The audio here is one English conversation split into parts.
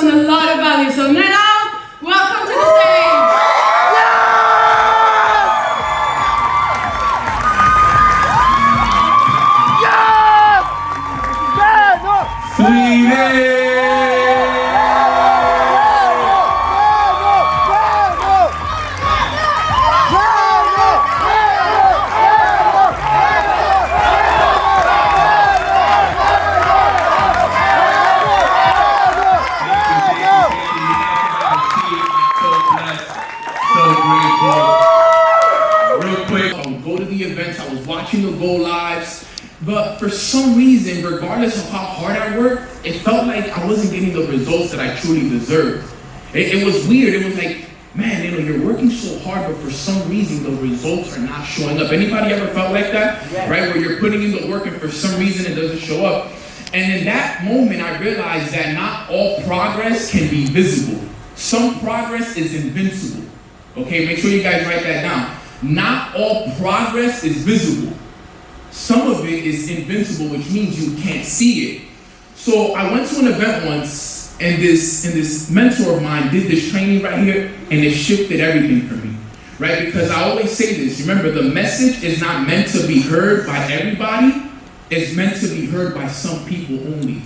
person a lot of value. So now, welcome to the stage. But for some reason, regardless of how hard I worked, it felt like I wasn't getting the results that I truly deserved. It was weird. It was like, man, you're working so hard, but for some reason, the results are not showing up. Anybody ever felt like that? Yeah. Right? Where you're putting in the work and for some reason it doesn't show up. And in that moment, I realized that not all progress can be visible. Some progress is invincible. Okay, make sure you guys write that down. Not all progress is visible. Some of it is invincible, which means you can't see it. So I went to an event once, and this mentor of mine did this training right here, and it shifted everything for me, right? Because I always say this, remember, the message is not meant to be heard by everybody, it's meant to be heard by some people only.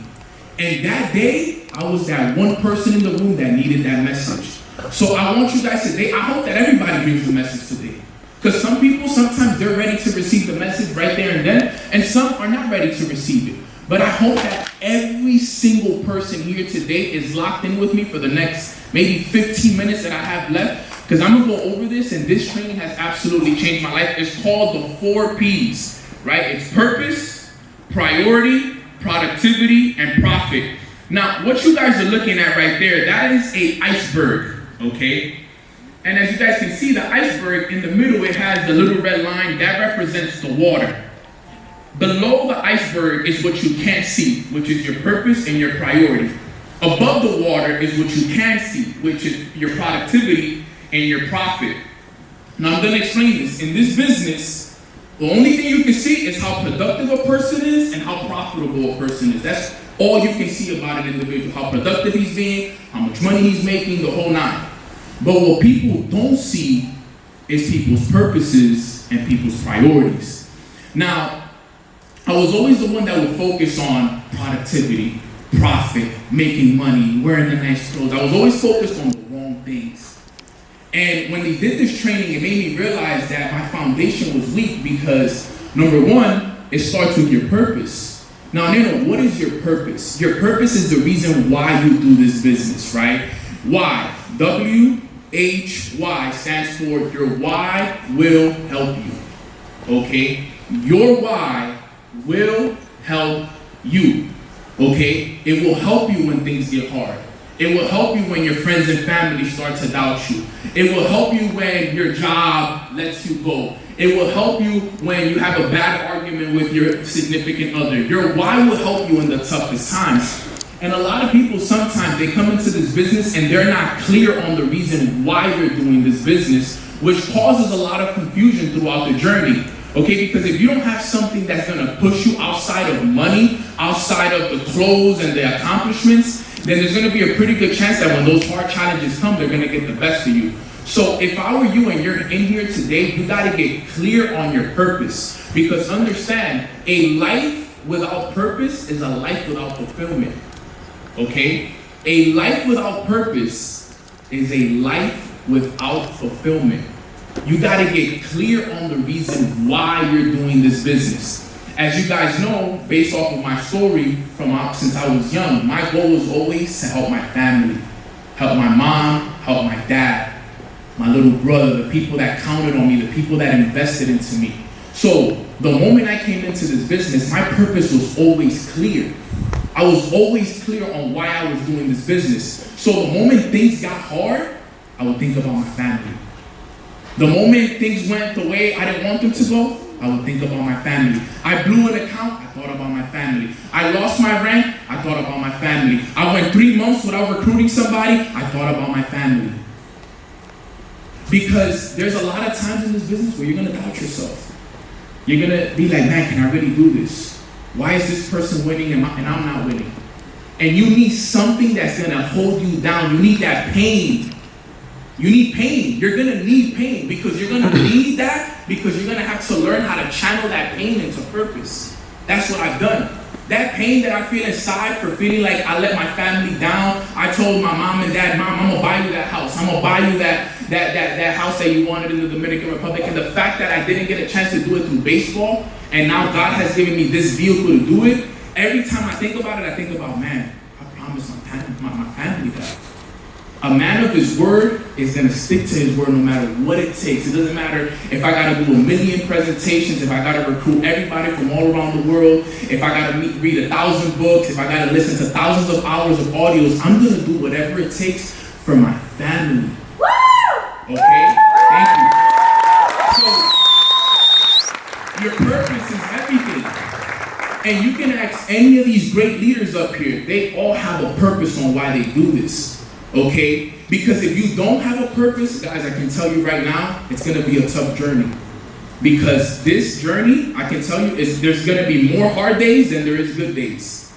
And that day, I was that one person in the room that needed that message. So I want you guys today, I hope that everybody hears the message today. Because some people, sometimes they're ready to receive the message right there and then, and some are not ready to receive it. But I hope that every single person here today is locked in with me for the next maybe 15 minutes that I have left. Because I'm going to go over this, and this training has absolutely changed my life. It's called the 4 Ps, right? It's purpose, priority, productivity, and profit. Now, what you guys are looking at right there, that is an iceberg, okay? And as you guys can see, the iceberg, in the middle, it has the little red line. That represents the water. Below the iceberg is what you can't see, which is your purpose and your priority. Above the water is what you can see, which is your productivity and your profit. Now, I'm going to explain this. In this business, the only thing you can see is how productive a person is and how profitable a person is. That's all you can see about an individual. How productive he's being, how much money he's making, the whole nine. But what people don't see is people's purposes and people's priorities. Now, I was always the one that would focus on productivity, profit, making money, wearing the nice clothes. I was always focused on the wrong things. And when they did this training, it made me realize that my foundation was weak because, number one, it starts with your purpose. Now, what is your purpose? Your purpose is the reason why you do this business, right? Why? WHY stands for your why will help you. Okay? Your why will help you. Okay? It will help you when things get hard. It will help you when your friends and family start to doubt you. It will help you when your job lets you go. It will help you when you have a bad argument with your significant other. Your why will help you in the toughest times. And a lot of people, sometimes they come into this business and they're not clear on the reason why they're doing this business, which causes a lot of confusion throughout the journey. Okay, because if you don't have something that's going to push you outside of money, outside of the clothes and the accomplishments, then there's going to be a pretty good chance that when those hard challenges come, they're going to get the best of you. So if I were you and you're in here today, you got to get clear on your purpose. Because understand, a life without purpose is a life without fulfillment. Okay? A life without purpose is a life without fulfillment. You got to get clear on the reason why you're doing this business. As you guys know, based off of my story from since I was young, my goal was always to help my family, help my mom, help my dad, my little brother, the people that counted on me, the people that invested into me. So the moment I came into this business, my purpose was always clear. I was always clear on why I was doing this business. So the moment things got hard, I would think about my family. The moment things went the way I didn't want them to go, I would think about my family. I blew an account, I thought about my family. I lost my rank, I thought about my family. I went 3 months without recruiting somebody, I thought about my family. Because there's a lot of times in this business where you're going to doubt yourself. You're going to be like, man, can I really do this? Why is this person winning and I'm not winning? and you need something that's gonna hold you down. You need that pain. You need pain. You're gonna need pain because you're gonna need that because you're gonna have to learn how to channel that pain into purpose. That's what I've done. That pain that I feel inside for feeling like I let my family down. I told my mom and dad, Mom, I'm gonna buy you that house. I'm gonna buy you that house that you wanted in the Dominican Republic. And the fact that I didn't get a chance to do it through baseball, and now God has given me this vehicle to do it, every time I think about it, I think about, man, I promised my family that. A man of his word is going to stick to his word no matter what it takes. It doesn't matter if I got to do 1,000,000 presentations, if I got to recruit everybody from all around the world, if I got to read 1,000 books, if I got to listen to thousands of hours of audios. I'm going to do whatever it takes for my family. Okay? Thank you. So, your purpose is everything. And you can ask any of these great leaders up here. They all have a purpose on why they do this. Okay? Because if you don't have a purpose, guys, I can tell you right now, it's going to be a tough journey. Because this journey, I can tell you, there's going to be more hard days than there is good days.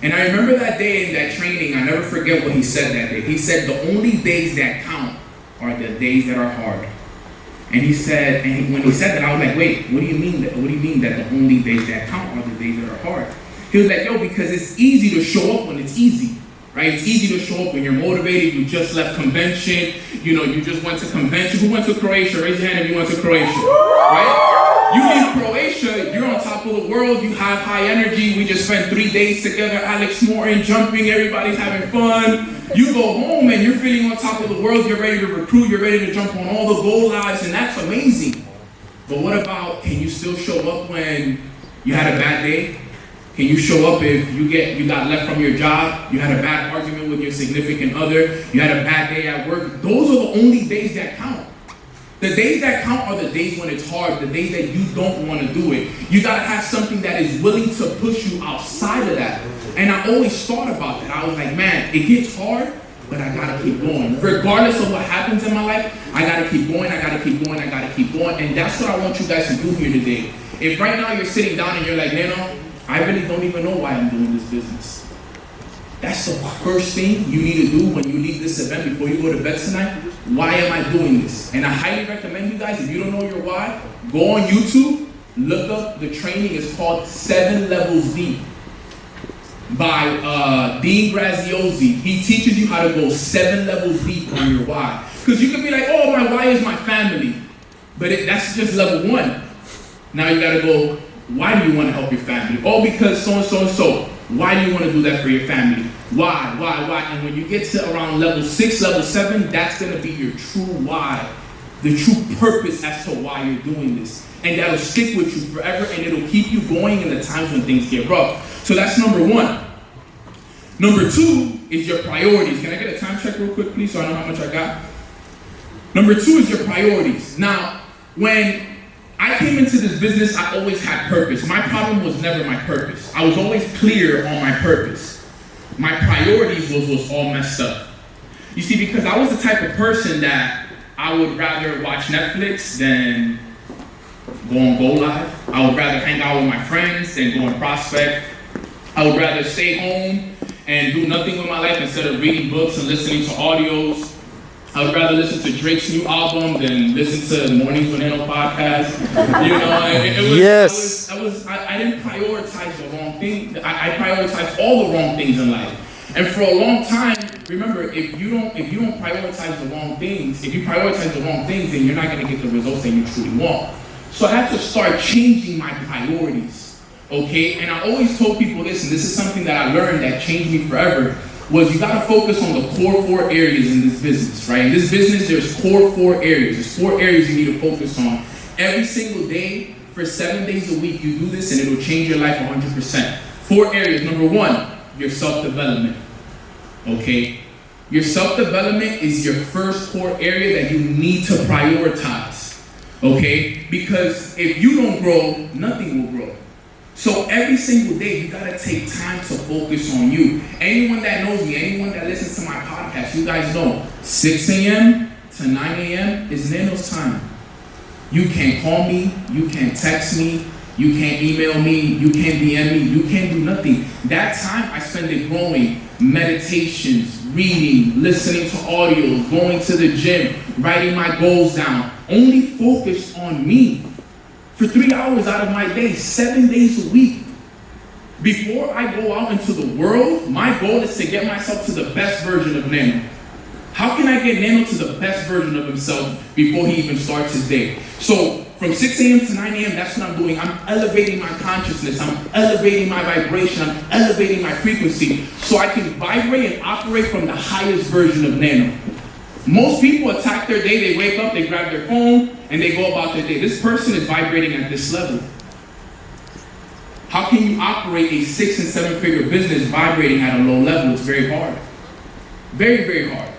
And I remember that day in that training, I never forget what he said that day. He said, the only days that count are the days that are hard. And he said, when he said that, I was like, wait, what do you mean that? What do you mean that the only days that count are the days that are hard? He was like, yo, because it's easy to show up when it's easy. Right? It's easy to show up when you're motivated, you just left convention, you just went to convention. Who went to Croatia? Raise your hand if you went to Croatia. Right? You leave Croatia, you're on top of the world, you have high energy. We just spent 3 days together, Alex Morton, jumping, everybody's having fun. You go home and you're feeling on top of the world, you're ready to recruit, you're ready to jump on all the goal lives, and that's amazing. But what about, can you still show up when you had a bad day? Can you show up if you got left from your job, you had a bad argument with your significant other, you had a bad day at work? Those are the only days that count. The days that count are the days when it's hard, the days that you don't want to do it. You got to have something that is willing to push you outside of that. And I always thought about that. I was like, man, it gets hard, but I got to keep going. Regardless of what happens in my life, I got to keep going, I got to keep going, I got to keep going. And that's what I want you guys to do here today. If right now you're sitting down and you're like, Neno, I really don't even know why I'm doing this business. That's the first thing you need to do when you leave this event before you go to bed tonight. Why am I doing this? And I highly recommend you guys, if you don't know your why, go on YouTube, look up the training. It's called 7 Levels Deep by Dean Graziosi. He teaches you how to go 7 levels deep on your why. Because you can be like, oh, my why is my family. But that's just level 1. Now you got to go, why do you want to help your family? Oh, because so and so and so. Why do you want to do that for your family? Why? And when you get to around level 6, level 7, that's going to be your true why. The true purpose as to why you're doing this. And that'll stick with you forever, and it'll keep you going in the times when things get rough. So that's number 1. Number 2 is your priorities. Can I get a time check real quick, please, so I know how much I got? Number 2 is your priorities. Now, when I came into this business, I always had purpose. My problem was never my purpose. I was always clear on my purpose. My priorities was all messed up. You see, because I was the type of person that I would rather watch Netflix than go on Go Live. I would rather hang out with my friends than go on Prospect. I would rather stay home and do nothing with my life instead of reading books and listening to audios. I would rather listen to Drake's new album than listen to Mornings with Nano podcast. You know, Yes. I didn't prioritize the wrong thing. I prioritized all the wrong things in life. And for a long time, remember, if you don't prioritize the wrong things, if you prioritize the wrong things, then you're not going to get the results that you truly want. So I had to start changing my priorities. Okay? And I always told people this, and this is something that I learned that changed me forever, was you gotta focus on the core 4 areas in this business, right? In this business, there's core 4 areas. There's 4 areas you need to focus on. Every single day, for 7 days a week, you do this and it'll change your life 100%. 4 areas. Number 1, your self-development, okay? Your self-development is your first core area that you need to prioritize, okay? Because if you don't grow, nothing will grow. So every single day, you gotta take time to focus on you. Anyone that knows me, anyone that listens to my podcast, you guys know 6 a.m. to 9 a.m. is Nano's time. You can call me, you can text me, You can't email me, you can't DM me, you can't do nothing. That time I spend it growing, meditations, reading, listening to audios, going to the gym, writing my goals down, only focused on me for 3 hours out of my day, 7 days a week. Before I go out into the world, my goal is to get myself to the best version of Nano. How can I get Nano to the best version of himself before he even starts his day? So from 6 a.m. to 9 a.m., that's what I'm doing. I'm elevating my consciousness. I'm elevating my vibration. I'm elevating my frequency so I can vibrate and operate from the highest version of Nano. Most people attack their day. They wake up, they grab their phone, and they go about their day. This person is vibrating at this level. How can you operate a 6 and 7 figure business vibrating at a low level? It's very hard. Very, very hard.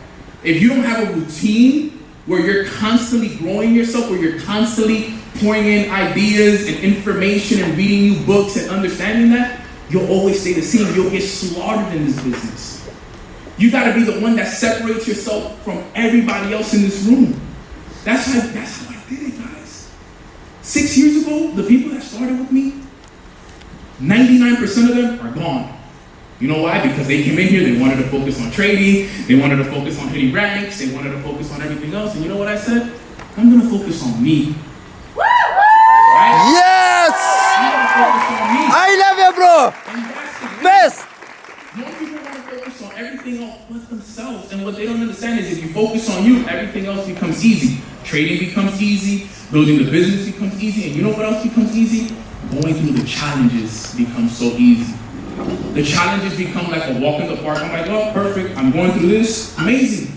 If you don't have a routine where you're constantly growing yourself, where you're constantly pouring in ideas and information and reading new books and understanding that, you'll always stay the same. You'll get slaughtered in this business. You gotta be the one that separates yourself from everybody else in this room. That's how I did it, guys. 6 years ago, the people that started with me, 99% of them are gone. You know why? Because they came in here, they wanted to focus on trading, they wanted to focus on hitting ranks, they wanted to focus on everything else. And you know what I said? I'm gonna focus on me. Right? Yes! I'm gonna focus on me. I love you, bro. And that's the Best. Most people want to focus on everything else but themselves. And what they don't understand is if you focus on you, everything else becomes easy. Trading becomes easy, building the business becomes easy, and you know what else becomes easy? Going through the challenges becomes so easy. The challenges become like a walk in the park. I'm like, oh, perfect. I'm going through this. Amazing.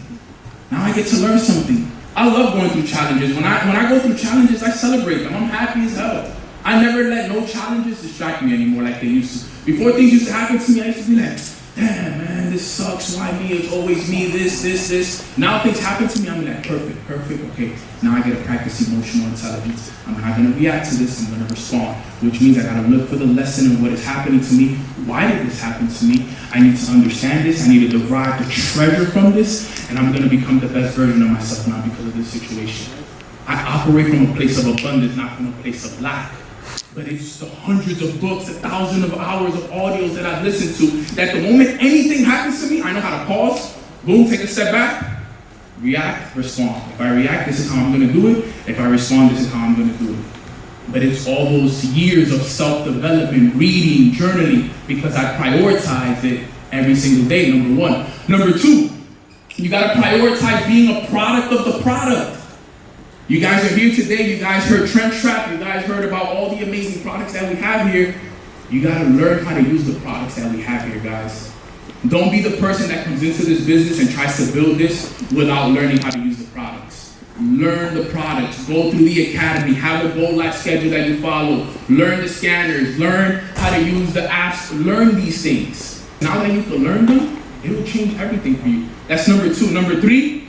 Now I get to learn something. I love going through challenges. When I go through challenges, I celebrate them. I'm happy as hell. I never let no challenges distract me anymore like they used to. Before things used to happen to me, I used to be like, damn, man, this sucks. Why me? It's always me, this. Now things happen to me, I'm like, perfect, okay. Now I get to practice emotional intelligence. I'm not going to react to this, I'm going to respond, which means I got to look for the lesson in what is happening to me. Why did this happen to me? I need to understand this. I need to derive the treasure from this, and I'm going to become the best version of myself now because of this situation. I operate from a place of abundance, not from a place of lack. But it's the hundreds of books, 1,000 of hours of audios that I've listened to, that the moment anything happens to me, I know how to pause, boom, take a step back, react, respond. If I react, this is how I'm going to do it. If I respond, this is how I'm going to do it. But it's all those years of self-development, reading, journaling, because I prioritize it every single day, number one. Number two, you got to prioritize being a product of the product. You guys are here today, you guys heard Trent Trap, you guys heard about all the amazing products that we have here. You gotta learn how to use the products that we have here, guys. Don't be the person that comes into this business and tries to build this without learning how to use the products. Learn the products, go through the academy, have a goal life schedule that you follow, learn the scanners, learn how to use the apps, learn these things. Now that you can learn them, it will change everything for you. That's number two. Number three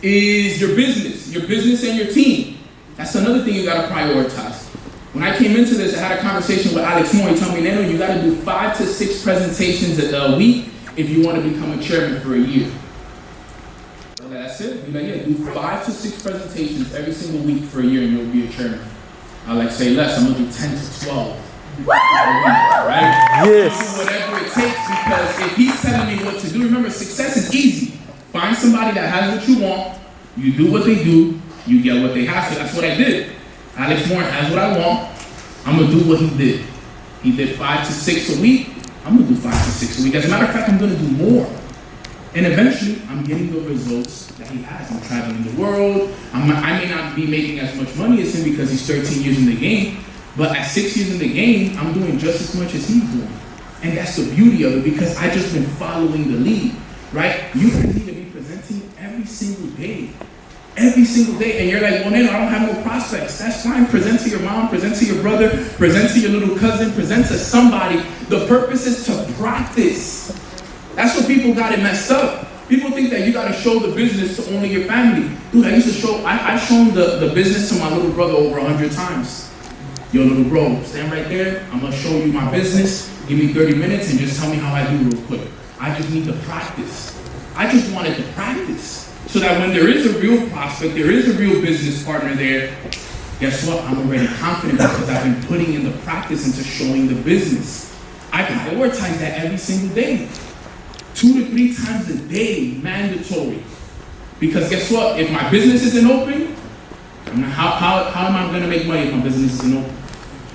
is your business and your team. That's another thing you gotta prioritize. When I came into this, I had a conversation with Alex Moore. He told me, Nano, you gotta do 5 to 6 presentations a week if you wanna become a chairman for a year. So that's it. He's like, yeah, do 5 to 6 presentations every single week for a year and you'll be a chairman. I like say less, I'm gonna do 10 to 12. Right? Yes. Do whatever it takes, because if he's telling me what to do, remember, success is easy. Find somebody that has what you want, you do what they do, you get what they have. So that's what I did. Alex Moore has what I want, I'm gonna do what he did. He did 5 to 6 a week, I'm gonna do 5 to 6 a week. As a matter of fact, I'm gonna do more. And eventually, I'm getting the results that he has. I'm traveling the world. I may not be making as much money as him because he's 13 years in the game, but at 6 years in the game, I'm doing just as much as he's doing. And that's the beauty of it, because I just been following the lead, right? You guys need to be presenting every single day. Every single day. And you're like, well, Nano, I don't have no prospects. That's fine. Present to your mom, present to your brother, present to your little cousin, present to somebody. The purpose is to practice. That's what people got it messed up. People think that you got to show the business to only your family. Dude, I've shown the business to my little brother over 100 times. Yo, little bro, stand right there. I'm going to show you my business. Give me 30 minutes and just tell me how I do real quick. I just need to practice. I just wanted to practice so that when there is a real prospect, there is a real business partner there, Guess what? I'm already confident because I've been putting in the practice into showing the business. I prioritize that every single day. 2 to 3 times a day, mandatory. Because guess what? If my business isn't open, how am I going to make money if my business isn't open?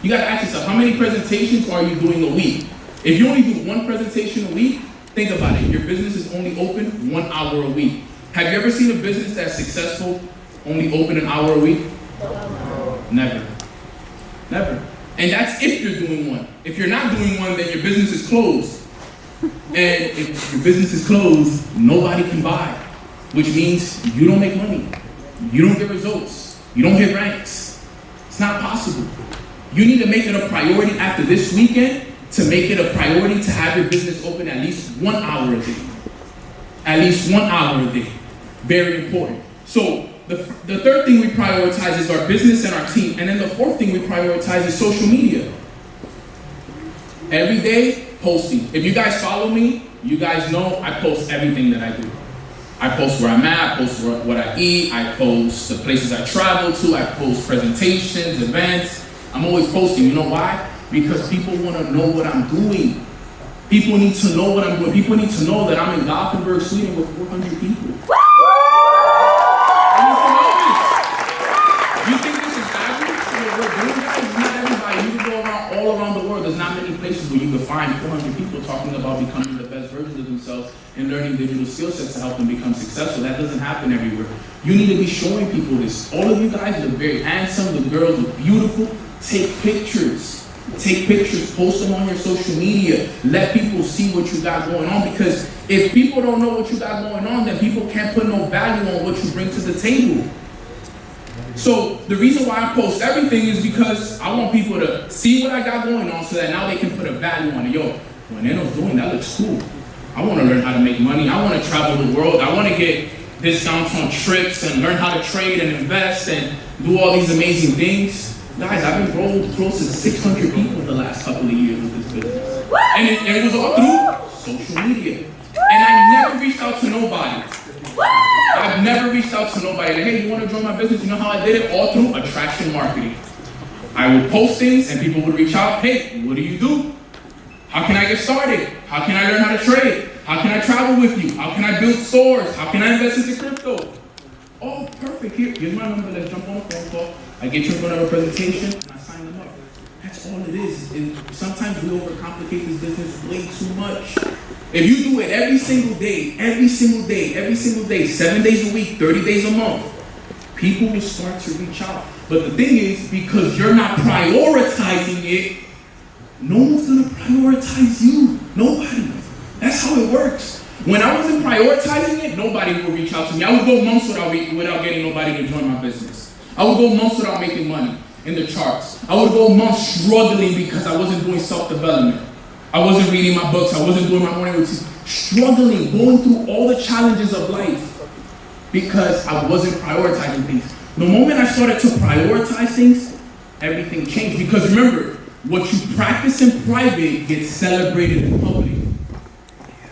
You got to ask yourself, how many presentations are you doing a week? If you only do 1 presentation a week, think about it. Your business is only open 1 hour a week. Have you ever seen a business that's successful only open an hour a week? Never. Never. And that's if you're doing one. If you're not doing one, then your business is closed. And if your business is closed, nobody can buy, which means you don't make money. You don't get results. You don't hit ranks. It's not possible. You need to make it a priority after this weekend to make it a priority to have your business open at least 1 hour a day. At least 1 hour a day. Very important. So the third thing we prioritize is our business and our team. And then the fourth thing we prioritize is social media. Every day, posting. If you guys follow me, you guys know I post everything that I do. I post where I'm at, I post what I eat, I post the places I travel to, I post presentations, events. I'm always posting. You know why? Because people want to know what I'm doing. People need to know what I'm doing. People need to know that I'm in Guthenburg, Sweden with 400 people. You think this is average? What we're doing, guys? Not everybody. You can go around all around the world. There's not many places where you can find 400 people talking about becoming the best versions of themselves and learning digital skill sets to help them become successful. That doesn't happen everywhere. You need to be showing people this. All of you guys look very handsome. The girls look beautiful. Take pictures. Take pictures, post them on your social media. Let people see what you got going on, because if people don't know what you got going on, then people can't put no value on what you bring to the table. So the reason why I post everything is because I want people to see what I got going on so that now they can put a value on it. Yo, when Neno's doing that looks cool. I want to learn how to make money. I want to travel the world. I want to get discounts on trips and learn how to trade and invest and do all these amazing things. Guys, I've been growing close to 600 people in the last couple of years with this business. And it was all through social media. And I never reached out to nobody. I've never reached out to nobody. Like, hey, you want to join my business? You know how I did it? All through attraction marketing. I would post things and people would reach out. Hey, what do you do? How can I get started? How can I learn how to trade? How can I travel with you? How can I build stores? How can I invest into crypto? Oh, perfect. Here's my number. Let's jump on a phone call. I get you in front of a presentation and I sign them up. That's all it is. And sometimes we overcomplicate this business way too much. If you do it every single day, 7 days a week, 30 days a month, people will start to reach out. But the thing is, because you're not prioritizing it, no one's gonna prioritize you. Nobody. That's how it works. When I wasn't prioritizing it, nobody would reach out to me. I would go months without getting nobody to join my business. I would go months without making money in the charts. I would go months struggling because I wasn't doing self-development. I wasn't reading my books. I wasn't doing my morning routine. Struggling, going through all the challenges of life because I wasn't prioritizing things. The moment I started to prioritize things, everything changed. Because remember, what you practice in private gets celebrated in public.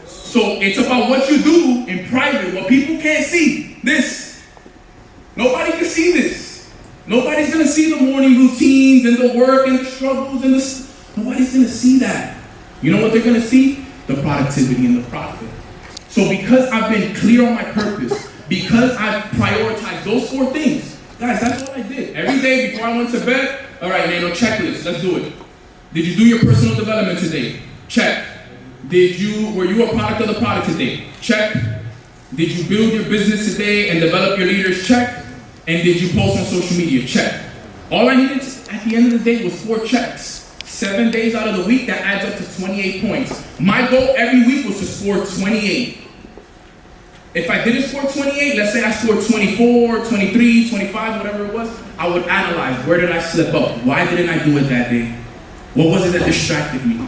So it's about what you do in private, what people can't see. This. Nobody can see this. Nobody's going to see the morning routines and the work and the struggles and nobody's going to see that. You know what they're going to see? The productivity and the profit. So because I've been clear on my purpose, because I've prioritized those 4 things, guys, that's what I did. Every day before I went to bed, all right, man, no checklist, let's do it. Did you do your personal development today? Check. Were you a product of the product today? Check. Did you build your business today and develop your leaders? Check. And did you post on social media? Check. All I needed at the end of the day was 4 checks. 7 days out of the week, that adds up to 28 points. My goal every week was to score 28. If I didn't score 28, let's say I scored 24, 23, 25, whatever it was, I would analyze, where did I slip up? Why didn't I do it that day? What was it that distracted me?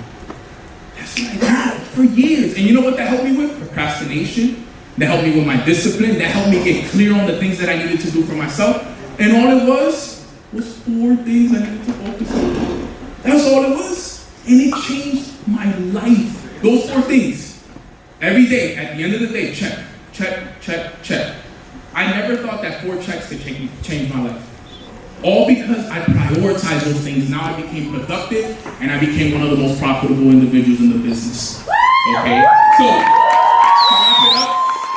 That's what I did for years. And you know what that helped me with? Procrastination. That helped me with my discipline. That helped me get clear on the things that I needed to do for myself. And all it was 4 things I needed to focus on. That's all it was. And it changed my life. Those 4 things. Every day, at the end of the day, check, check, check, check. I never thought that 4 checks could change my life. All because I prioritized those things. Now I became productive and I became one of the most profitable individuals in the business. Okay? So, to wrap it up,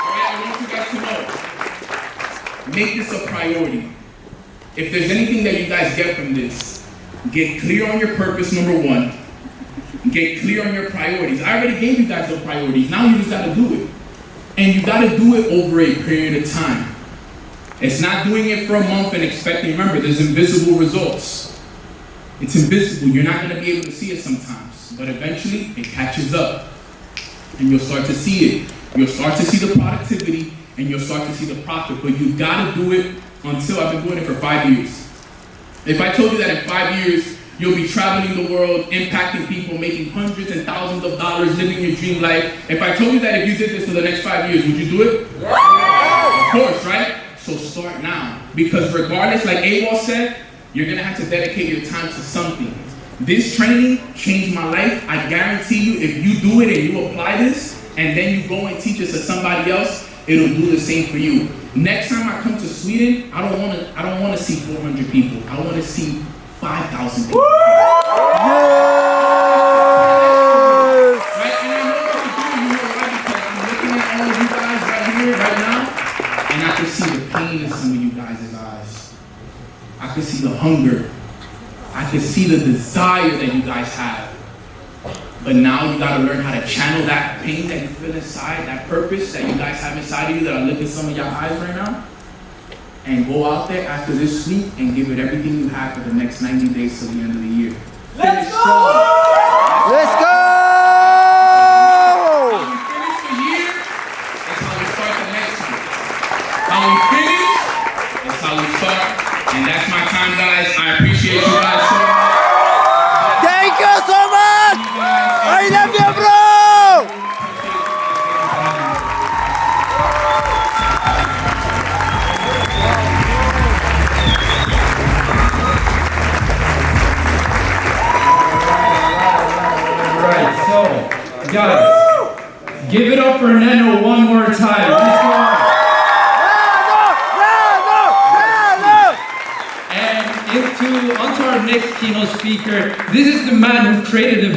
all right, I want you guys to know, make this a priority. If there's anything that you guys get from this, get clear on your purpose, number one. Get clear on your priorities. I already gave you guys the priorities. Now you just got to do it. And you got to do it over a period of time. It's not doing it for a month and expecting, remember, there's invisible results. It's invisible. You're not going to be able to see it sometimes. But eventually, it catches up. And you'll start to see it. You'll start to see the productivity and you'll start to see the profit. But you got to do it until I've been doing it for 5 years. If I told you that in 5 years, you'll be traveling the world, impacting people, making hundreds and thousands of dollars, living your dream life. If I told you that if you did this for the next 5 years, would you do it? Yeah. Of course, right? So start now. Because regardless, like AWOL said, you're going to have to dedicate your time to something. This training changed my life. I guarantee you, if you do it and you apply this, and then you go and teach it to somebody else, it'll do the same for you. Next time I come to Sweden, I don't want to see 400 people. I want to see 5,000 people. Yes! Right? And I know what to do, you know why? Because I'm looking at all of you guys right here, right now, and I can see the pain in some of you guys' eyes. I can see the hunger. I can see the desire that you guys have. But now you gotta learn how to channel that pain that you feel inside, that purpose that you guys have inside of you that I look in some of your eyes right now. And go out there after this week and give it everything you have for the next 90 days till the end of the year. Let's go! Let's go! How we finish the year is how we start the next one. How we finish is how we start. And that's my time, guys. I appreciate you guys so much. Thank you so much! I love you, bro! Guys, give it up for Neno one more time. And onto our next keynote speaker. This is the man who created the